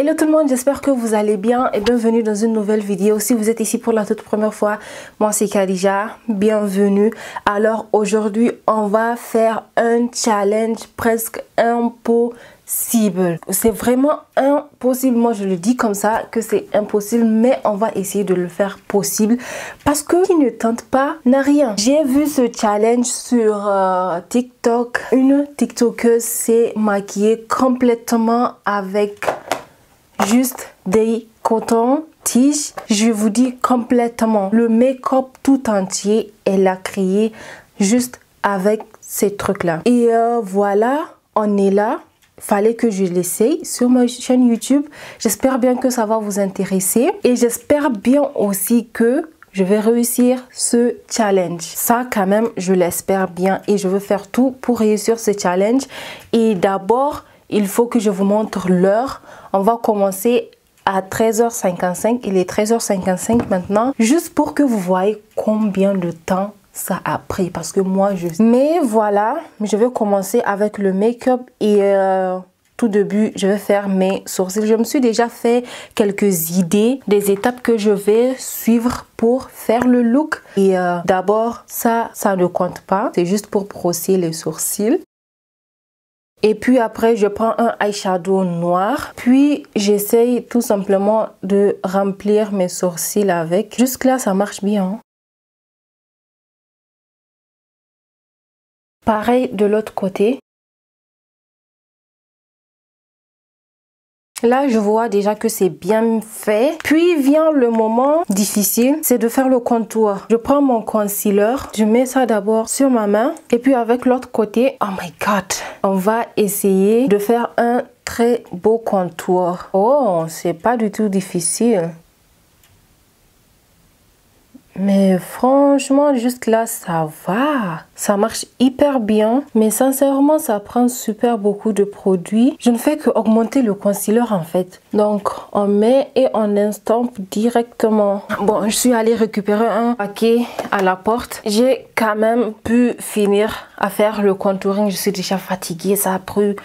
Hello tout le monde, j'espère que vous allez bien et bienvenue dans une nouvelle vidéo. Si vous êtes ici pour la toute première fois, moi c'est Khadija, bienvenue. Alors aujourd'hui, on va faire un challenge presque impossible. C'est vraiment impossible, moi je le dis comme ça que c'est impossible, mais on va essayer de le faire possible parce que qui ne tente pas n'a rien. J'ai vu ce challenge sur TikTok. Une TikTokeuse s'est maquillée complètement avec juste des cotons-tiges. Je vous dis complètement le make-up tout entier, elle a créé juste avec ces trucs là. Et voilà, on est là. Fallait que je l'essaye sur ma chaîne YouTube. J'espère bien que ça va vous intéresser et j'espère bien aussi que je vais réussir ce challenge. Ça quand même, je l'espère bien et je veux faire tout pour réussir ce challenge. Et d'abord, il faut que je vous montre l'heure. On va commencer à 13h55. Il est 13h55 maintenant. Juste pour que vous voyez combien de temps ça a pris. Parce que moi, Mais voilà, je vais commencer avec le make-up. Et tout début, je vais faire mes sourcils. Je me suis déjà fait quelques idées des étapes que je vais suivre pour faire le look. Et d'abord, ça ne compte pas. C'est juste pour brosser les sourcils. Et puis après, je prends un eyeshadow noir. Puis, j'essaye tout simplement de remplir mes sourcils avec. Jusque-là, ça marche bien. Pareil de l'autre côté. Là, je vois déjà que c'est bien fait. Puis vient le moment difficile, c'est de faire le contour. Je prends mon concealer, je mets ça d'abord sur ma main. Et puis avec l'autre côté, oh my god, on va essayer de faire un très beau contour. Oh, c'est pas du tout difficile. Mais franchement, juste là, ça va. Ça marche hyper bien. Mais sincèrement, ça prend super beaucoup de produits. Je ne fais que augmenter le concealer en fait. Donc, on met et on estompe directement. Bon, je suis allée récupérer un paquet à la porte. J'ai quand même pu finir à faire le contouring. Je suis déjà fatiguée. Ça a pris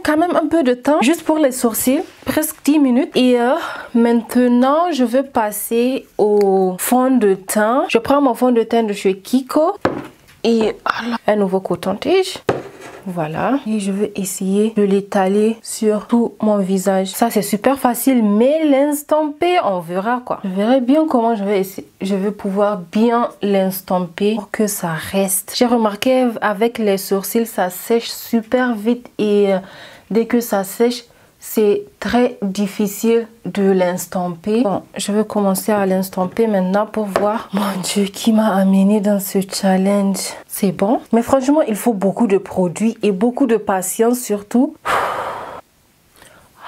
quand même un peu de temps. Juste pour les sourcils. Presque 10 minutes. Et maintenant, je vais passer au fond de teint. Je prends mon fond de teint de chez Kiko. Et un nouveau coton-tige. Voilà. Et je vais essayer de l'étaler sur tout mon visage. Ça, c'est super facile. Mais l'estomper, on verra quoi. Je verrai bien comment je vais pouvoir bien l'estomper pour que ça reste. J'ai remarqué avec les sourcils, ça sèche super vite. Et dès que ça sèche, c'est très difficile de l'estomper. Bon, je vais commencer à l'estomper maintenant pour voir. Mon Dieu, qui m'a amené dans ce challenge. C'est bon. Mais franchement, il faut beaucoup de produits et beaucoup de patience surtout.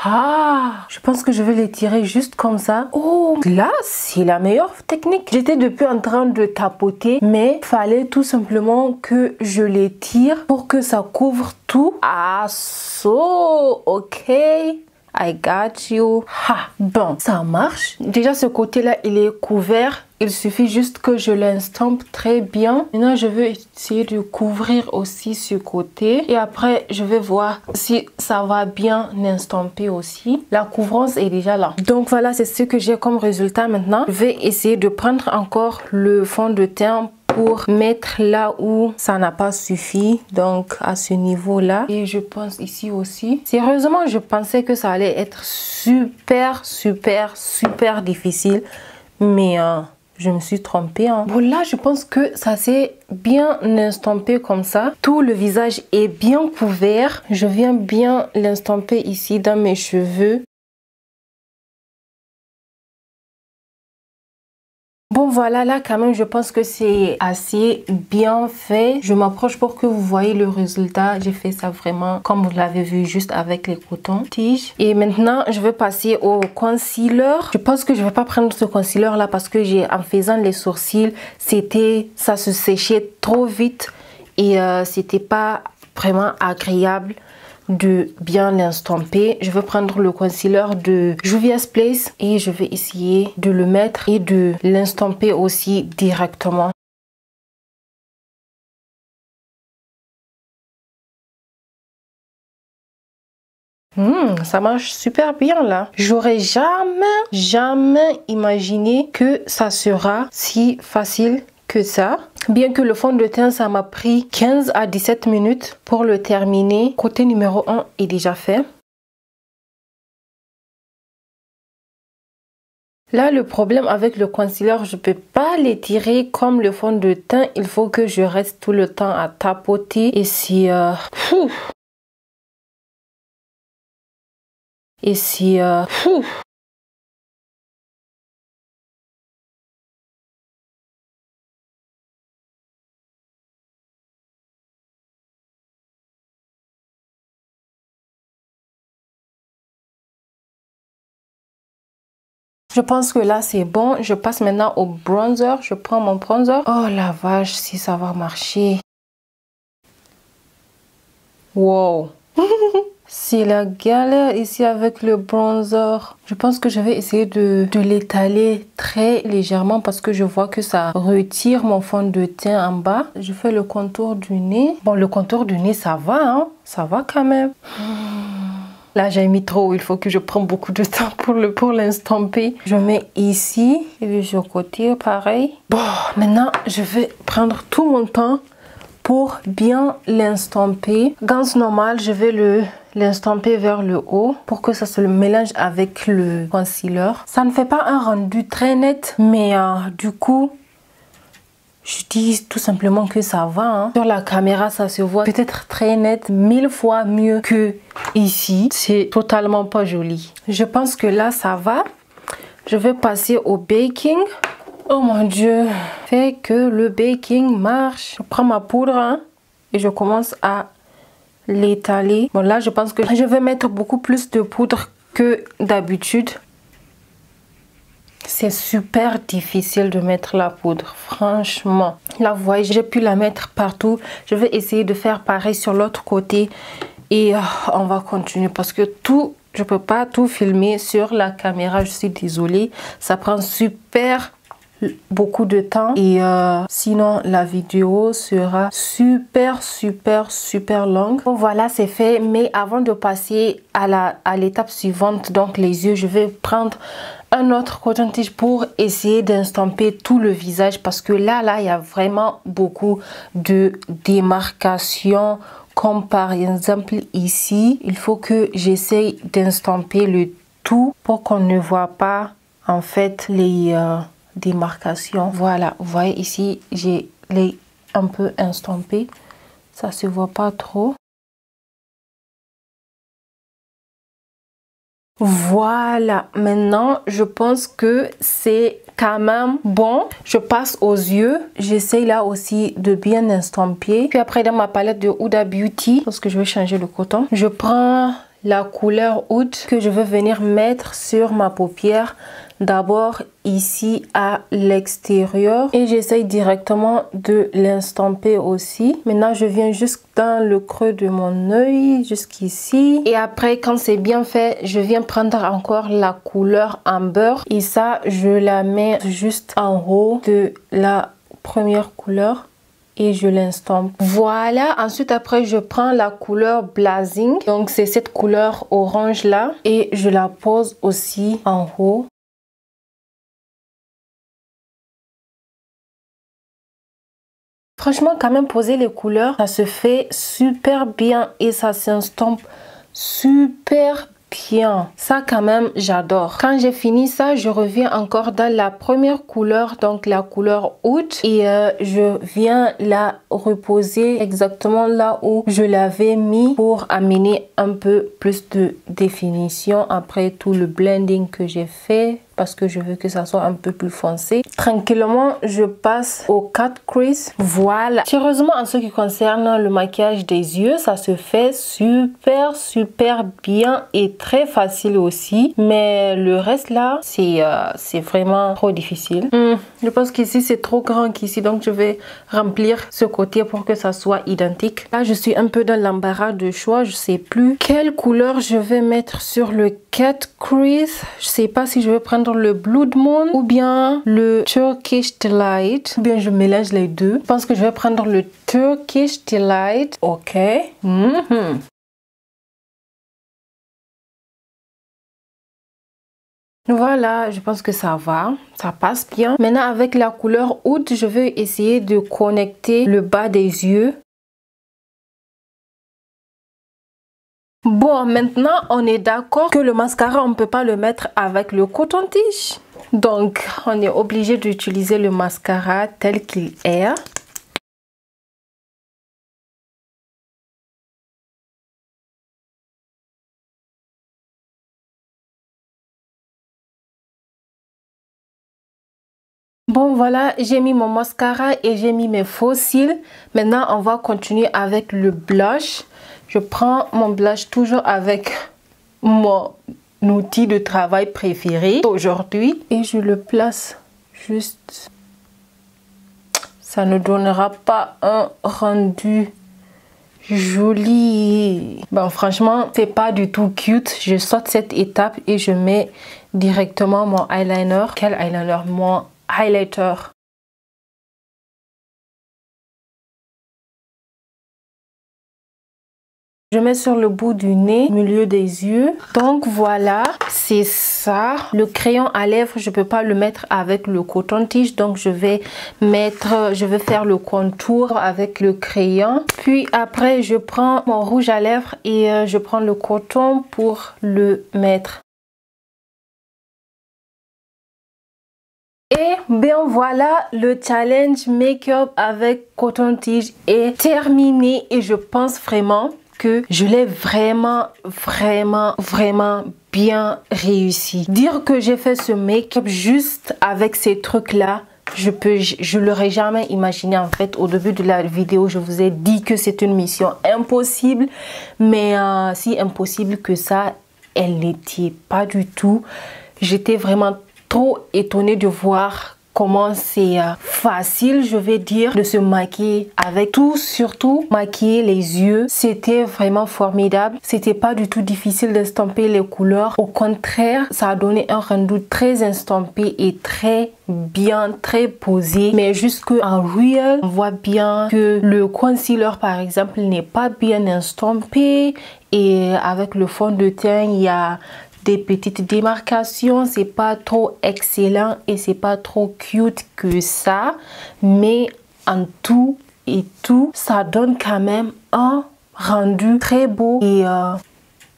Ah, je pense que je vais les tirer juste comme ça. Oh, là, c'est la meilleure technique. J'étais depuis en train de tapoter, mais fallait tout simplement que je les tire pour que ça couvre tout. Ah, ok. I got you. Ha, bon, ça marche. Déjà, ce côté-là, il est couvert. Il suffit juste que je l'estompe très bien. Maintenant, je vais essayer de couvrir aussi ce côté. Et après, je vais voir si ça va bien estomper aussi. La couvrance est déjà là. Donc voilà, c'est ce que j'ai comme résultat maintenant. Je vais essayer de prendre encore le fond de teint pour mettre là où ça n'a pas suffi, donc à ce niveau là. Et je pense ici aussi. Sérieusement, je pensais que ça allait être super difficile, mais je me suis trompée. Bon, là, je pense que ça s'est bien estompé comme ça. Tout le visage est bien couvert. Je viens bien l'estomper ici dans mes cheveux. Bon voilà, là quand même je pense que c'est assez bien fait. Je m'approche pour que vous voyez le résultat. J'ai fait ça vraiment comme vous l'avez vu, juste avec les cotons-tiges. Et maintenant je vais passer au concealer. Je pense que je vais pas prendre ce concealer là parce que en faisant les sourcils, ça se séchait trop vite. Et c'était pas vraiment agréable de bien l'estomper. Je vais prendre le concealer de Juvia's Place et je vais essayer de le mettre et de l'estomper aussi directement. Ça marche super bien là. J'aurais jamais imaginé que ça sera si facile que ça. Bien que le fond de teint, ça m'a pris 15 à 17 minutes pour le terminer. Côté numéro 1 est déjà fait. Là, le problème avec le concealer, je ne peux pas l'étirer comme le fond de teint. Il faut que je reste tout le temps à tapoter. Et si... Je pense que là c'est bon. Je passe maintenant au bronzer. Je prends mon bronzer. Oh la vache, si ça va marcher. Wow. C'est la galère ici avec le bronzer. Je pense que je vais essayer de l'étaler très légèrement parce que je vois que ça retire mon fond de teint en bas. Je fais le contour du nez. Bon, le contour du nez, ça va, hein? Ça va quand même. Là, j'ai mis trop. Il faut que je prenne beaucoup de temps pour l'estamper. Je mets ici et je côté pareil. Bon, maintenant, je vais prendre tout mon temps pour bien l'estamper. Gants normal, je vais l'estamper vers le haut pour que ça se mélange avec le concealer. Ça ne fait pas un rendu très net, mais du coup, je dis tout simplement que ça va. Hein. Sur la caméra, ça se voit peut-être très net, 1000 fois mieux que ici. C'est totalement pas joli. Je pense que là, ça va. Je vais passer au baking. Oh mon Dieu, fait que le baking marche. Je prends ma poudre hein, et je commence à l'étaler. Bon là, je pense que je vais mettre beaucoup plus de poudre que d'habitude. C'est super difficile de mettre la poudre, franchement. Là, vous voyez, j'ai pu la mettre partout. Je vais essayer de faire pareil sur l'autre côté. Et on va continuer parce que je peux pas tout filmer sur la caméra. Je suis désolée. Ça prend beaucoup de temps et sinon la vidéo sera super longue. Bon, voilà, c'est fait. Mais avant de passer à l'étape suivante, donc les yeux, je vais prendre un autre coton-tige pour essayer d'instamper tout le visage parce que là il y a vraiment beaucoup de démarcations. Comme par exemple ici, il faut que j'essaye d'instamper le tout pour qu'on ne voit pas en fait les démarcations. Voilà, vous voyez ici, j'ai les un peu instampé. Ça se voit pas trop. Voilà, maintenant je pense que c'est quand même bon. Je passe aux yeux. J'essaye là aussi de bien estamper. Puis après dans ma palette de Huda Beauty, parce que je vais changer le coton, je prends la couleur Oud que je veux venir mettre sur ma paupière. D'abord ici à l'extérieur et j'essaye directement de l'estamper aussi. Maintenant je viens juste dans le creux de mon œil jusqu'ici et après quand c'est bien fait je viens prendre encore la couleur Amber et ça je la mets juste en haut de la première couleur et je l'estampe. Voilà, ensuite après je prends la couleur Blazing, donc c'est cette couleur orange là et je la pose aussi en haut. Franchement, quand même, poser les couleurs, ça se fait super bien et ça s'estompe super bien. Ça, quand même, j'adore. Quand j'ai fini ça, je reviens encore dans la première couleur, donc la couleur Oud. Et je viens la reposer exactement là où je l'avais mis pour amener un peu plus de définition après tout le blending que j'ai fait. Parce que je veux que ça soit un peu plus foncé. Tranquillement, je passe au cut crease. Voilà. Sérieusement, en ce qui concerne le maquillage des yeux, ça se fait super bien et très facile aussi. Mais le reste là, c'est vraiment trop difficile. Je pense qu'ici, c'est trop grand qu'ici. Donc, je vais remplir ce côté pour que ça soit identique. Là, je suis un peu dans l'embarras de choix. Je sais plus quelle couleur je vais mettre sur le cut crease. Je sais pas si je vais prendre le Blood Moon ou bien le Turkish Delight ou bien je mélange les deux. Je pense que je vais prendre le Turkish Delight. Ok. Voilà, je pense que ça va, ça passe bien. Maintenant, avec la couleur Oud, je vais essayer de connecter le bas des yeux. Bon, maintenant, on est d'accord que le mascara, on ne peut pas le mettre avec le coton-tige. Donc, on est obligé d'utiliser le mascara tel qu'il est. Bon, voilà, j'ai mis mon mascara et j'ai mis mes faux cils. Maintenant, on va continuer avec le blush. Je prends mon blush toujours avec mon outil de travail préféré aujourd'hui. Et je le place juste. Ça ne donnera pas un rendu joli. Bon, franchement, c'est pas du tout cute. Je saute cette étape et je mets directement mon eyeliner. Quel eyeliner? Mon highlighter. Je mets sur le bout du nez, au milieu des yeux. Donc voilà, c'est ça. Le crayon à lèvres, je peux pas le mettre avec le coton-tige. Donc je vais faire le contour avec le crayon. Puis après, je prends mon rouge à lèvres et je prends le coton pour le mettre. Et bien voilà, le challenge make-up avec coton-tige est terminé et je pense vraiment que je l'ai vraiment bien réussi. Dire que j'ai fait ce make-up juste avec ces trucs-là, je l'aurais jamais imaginé. En fait, au début de la vidéo, je vous ai dit que c'est une mission impossible. Mais si impossible que ça, elle n'était pas du tout. J'étais vraiment trop étonnée de voir comment c'est facile, je vais dire, de se maquiller avec tout, surtout maquiller les yeux. C'était vraiment formidable. C'était pas du tout difficile d'estomper les couleurs. Au contraire, ça a donné un rendu très estampé et très bien, très posé. Mais jusque en real, on voit bien que le concealer, par exemple, n'est pas bien estompé. Et avec le fond de teint, il y a des petites démarcations. C'est pas trop excellent et c'est pas trop cute que ça, mais en tout et tout, ça donne quand même un rendu très beau et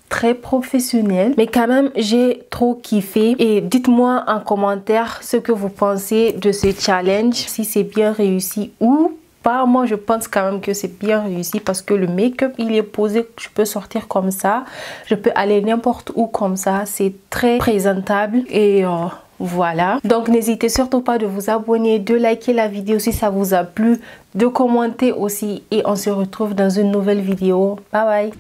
très professionnel. Mais quand même, j'ai trop kiffé. Et dites-moi en commentaire ce que vous pensez de ce challenge, si c'est bien réussi ou pas. Moi, je pense quand même que c'est bien réussi parce que le make-up, il est posé. Je peux sortir comme ça. Je peux aller n'importe où comme ça. C'est très présentable et voilà. Donc, n'hésitez surtout pas de vous abonner, de liker la vidéo si ça vous a plu, de commenter aussi. Et on se retrouve dans une nouvelle vidéo. Bye bye.